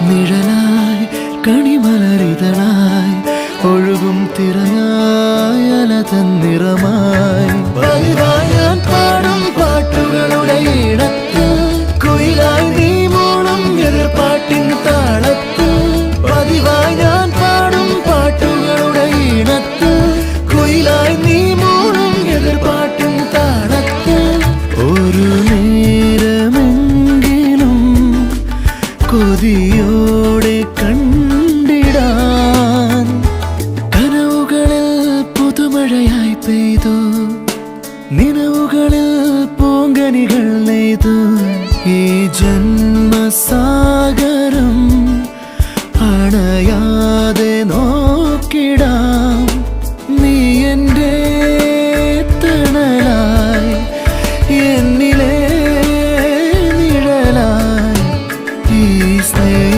നിഴലായി കണിമലരിതളായി ഒഴുകും തിരയായി അലതൻ നിറമായി പതിവായി ഞാൻ പാടും പാട്ടുകളുടെ ഈണത്തിൽ കുയിലായി നീ മൂളും എതിർപ്പാട്ടിൻ താളത്തിൽ പതിവായി ഞാൻ പാടും പാട്ടുകളുടെ ഈണത്തിൽ കുയിലായി നീ മൂളും എതിർപ്പാട്ടിൻ താളത്തിൽ ഒരു നേരമെങ്കിലും കൊതിയോടെ കണ്ടിടാൻ കനവുകളിൽ പുതുമഴയായി പെയ്തു നിലവുകളിൽ പൂങ്കനികൾ നെയ്തു ഈ ജന്മ